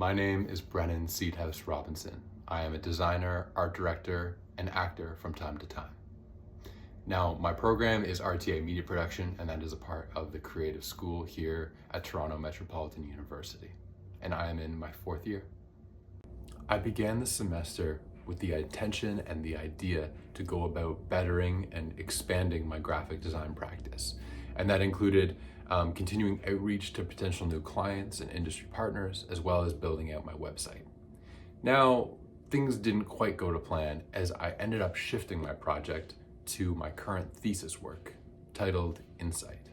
My name is Brennan Seedhouse Robinson. I am a designer, art director, and actor from time to time. Now, my program is RTA Media Production, and that is a part of the creative school here at Toronto Metropolitan University. And I am in my 4th year. I began this semester with the intention and the idea to go about bettering and expanding my graphic design practice. And that included continuing outreach to potential new clients and industry partners, as well as building out my website. Now, things didn't quite go to plan as I ended up shifting my project to my current thesis work, titled Insight.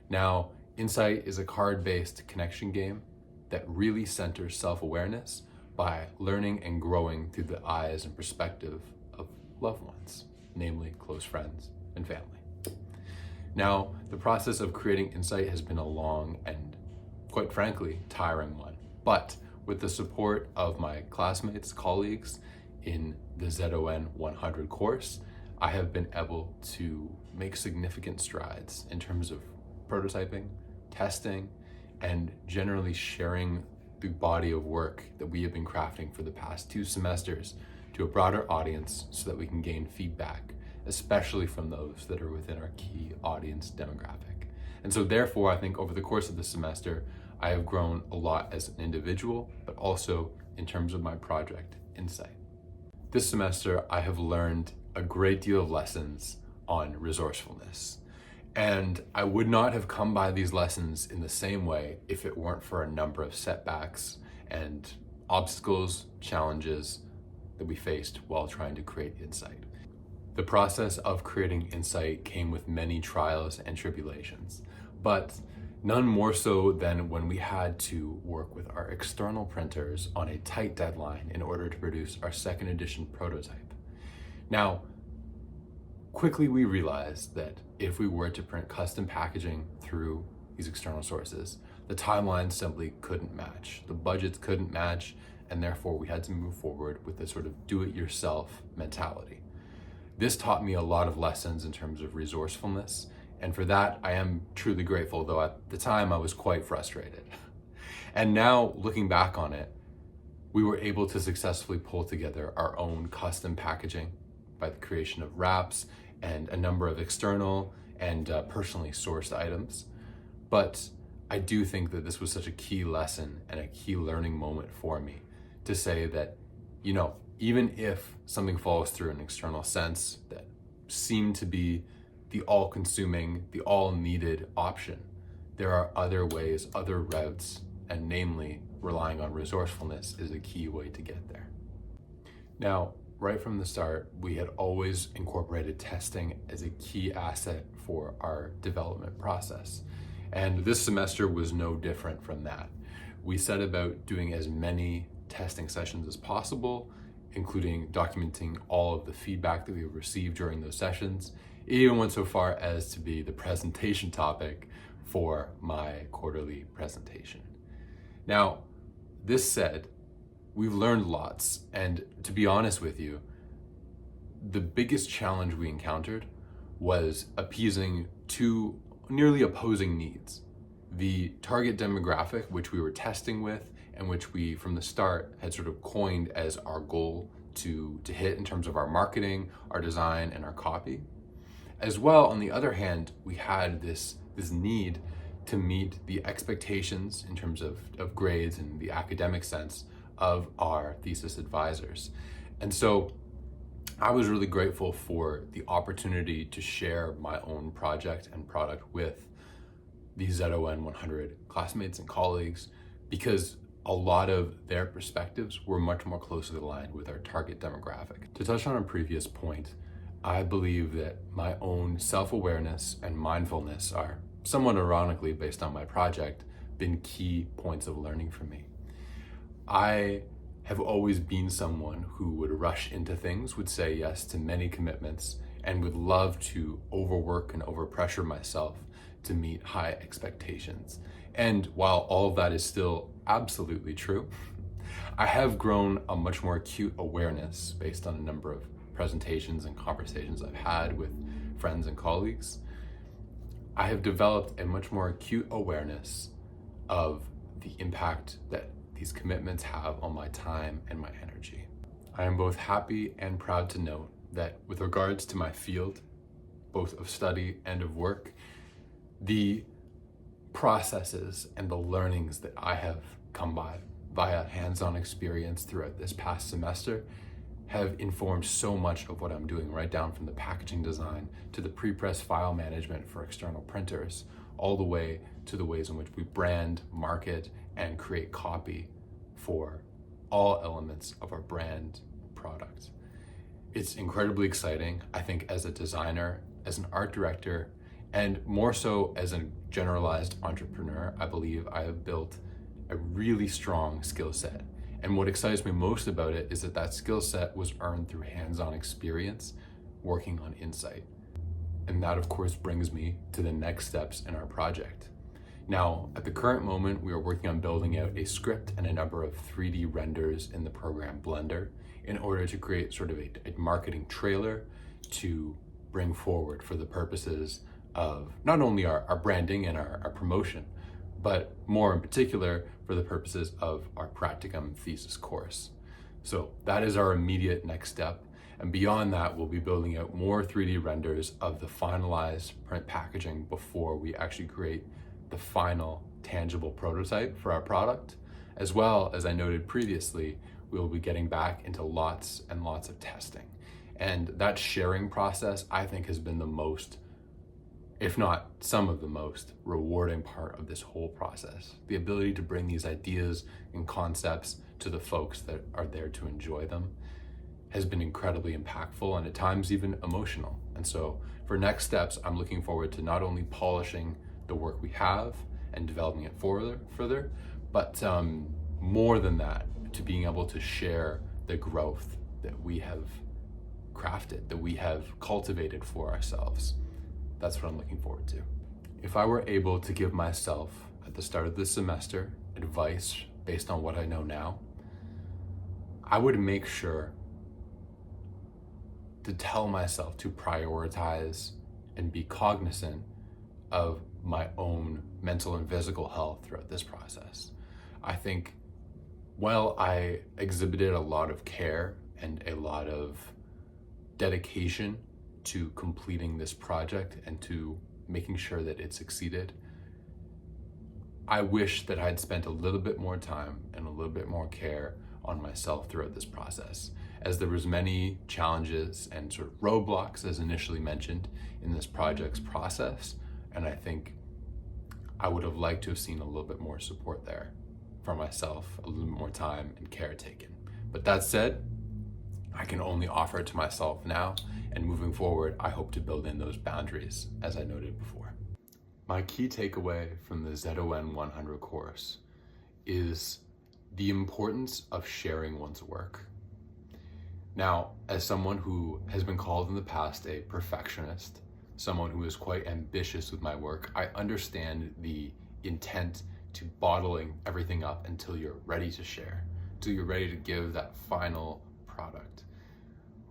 Now, Insight is a card-based connection game that really centers self-awareness by learning and growing through the eyes and perspective of loved ones, namely close friends and family. Now, the process of creating Insight has been a long and, quite frankly, tiring one. But with the support of my classmates, colleagues in the ZON 100 course, I have been able to make significant strides in terms of prototyping, testing, and generally sharing the body of work that we have been crafting for the past 2 semesters to a broader audience so that we can gain feedback, especially from those that are within our key audience demographic. And so therefore, I think over the course of the semester, I have grown a lot as an individual, but also in terms of my project, Insight. This semester, I have learned a great deal of lessons on resourcefulness. And I would not have come by these lessons in the same way if it weren't for a number of setbacks and obstacles, challenges that we faced while trying to create Insight. The process of creating Insight came with many trials and tribulations, but none more so than when we had to work with our external printers on a tight deadline in order to produce our 2nd edition prototype. Now, quickly we realized that if we were to print custom packaging through these external sources, the timelines simply couldn't match, the budgets couldn't match, and therefore we had to move forward with this sort of do-it-yourself mentality. This taught me a lot of lessons in terms of resourcefulness, and for that I am truly grateful, though at the time I was quite frustrated. And now, looking back on it, we were able to successfully pull together our own custom packaging by the creation of wraps and a number of external and personally sourced items. But I do think that this was such a key lesson and a key learning moment for me to say that, even if something falls through an external sense that seemed to be the all-consuming, the all-needed option, there are other ways, other routes, and namely, relying on resourcefulness is a key way to get there. Now, right from the start, we had always incorporated testing as a key asset for our development process. And this semester was no different from that. We set about doing as many testing sessions as possible, including documenting all of the feedback that we received during those sessions. It even went so far as to be the presentation topic for my quarterly presentation. Now, this said, we've learned lots, and to be honest with you, the biggest challenge we encountered was appeasing 2 nearly opposing needs. The target demographic, which we were testing with, and which we from the start had sort of coined as our goal to hit in terms of our marketing, our design, and our copy. As well, on the other hand, we had this need to meet the expectations in terms of grades and the academic sense of our thesis advisors. And so I was really grateful for the opportunity to share my own project and product with the ZON 100 classmates and colleagues, because a lot of their perspectives were much more closely aligned with our target demographic. To touch on a previous point, I believe that my own self-awareness and mindfulness are, somewhat ironically based on my project, been key points of learning for me. I have always been someone who would rush into things, would say yes to many commitments, and would love to overwork and overpressure myself to meet high expectations. And while all of that is still absolutely true, I have grown a much more acute awareness based on a number of presentations and conversations I've had with friends and colleagues. I have developed a much more acute awareness of the impact that these commitments have on my time and my energy. I am both happy and proud to note that with regards to my field, both of study and of work, the processes and the learnings that I have come by via hands-on experience throughout this past semester have informed so much of what I'm doing, right down from the packaging design to the pre-press file management for external printers, all the way to the ways in which we brand, market, and create copy for all elements of our brand product. It's incredibly exciting. I think as a designer, as an art director, and more so as a generalized entrepreneur, I believe I have built a really strong skill set. And what excites me most about it is that that skill set was earned through hands-on experience, working on insight. And that of course brings me to the next steps in our project. Now, at the current moment, we are working on building out a script and a number of 3D renders in the program Blender in order to create sort of a marketing trailer to bring forward for the purposes of not only our branding and our promotion, but more in particular for the purposes of our practicum thesis course. So that is our immediate next step. And beyond that, we'll be building out more 3D renders of the finalized print packaging before we actually create the final tangible prototype for our product. As well, as I noted previously, we will be getting back into lots and lots of testing. And that sharing process, I think, has been the most, if not some of the most rewarding part of this whole process. The ability to bring these ideas and concepts to the folks that are there to enjoy them has been incredibly impactful and at times even emotional. And so for next steps, I'm looking forward to not only polishing the work we have and developing it further, but more than that, to being able to share the growth that we have crafted, that we have cultivated for ourselves. That's what I'm looking forward to. If I were able to give myself at the start of this semester advice based on what I know now, I would make sure to tell myself to prioritize and be cognizant of my own mental and physical health throughout this process. I think while I exhibited a lot of care and a lot of dedication to completing this project and to making sure that it succeeded, I wish that I'd spent a little bit more time and a little bit more care on myself throughout this process, as there was many challenges and sort of roadblocks, as initially mentioned, in this project's process. And I think I would have liked to have seen a little bit more support there for myself, a little bit more time and care taken. But that said, I can only offer it to myself now, and moving forward, I hope to build in those boundaries, as I noted before. My key takeaway from the ZON 100 course is the importance of sharing one's work. Now, as someone who has been called in the past a perfectionist, someone who is quite ambitious with my work, I understand the intent to bottling everything up until you're ready to share, until you're ready to give that final product.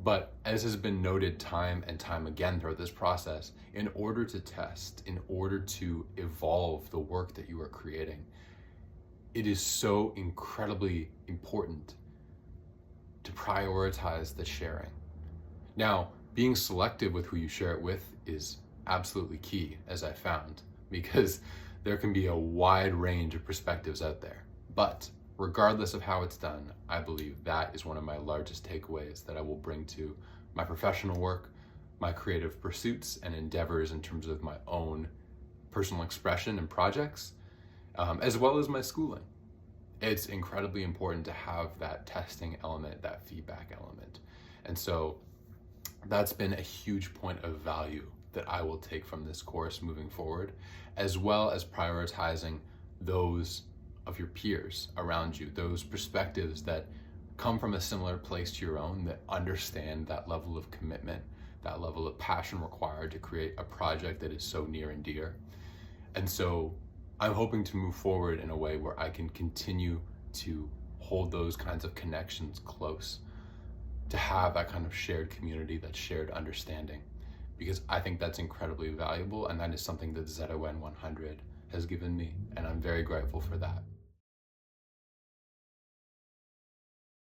But as has been noted time and time again throughout this process, in order to test, in order to evolve the work that you are creating, it is so incredibly important to prioritize the sharing. Now, being selective with who you share it with is absolutely key, as I found, because there can be a wide range of perspectives out there. But regardless of how it's done, I believe that is one of my largest takeaways that I will bring to my professional work, my creative pursuits and endeavors in terms of my own personal expression and projects, as well as my schooling. It's incredibly important to have that testing element, that feedback element. And so that's been a huge point of value that I will take from this course moving forward, as well as prioritizing those of your peers around you, those perspectives that come from a similar place to your own, that understand that level of commitment, that level of passion required to create a project that is so near and dear. And so I'm hoping to move forward in a way where I can continue to hold those kinds of connections close, to have that kind of shared community, that shared understanding, because I think that's incredibly valuable, and that is something that ZON 100 has given me, and I'm very grateful for that.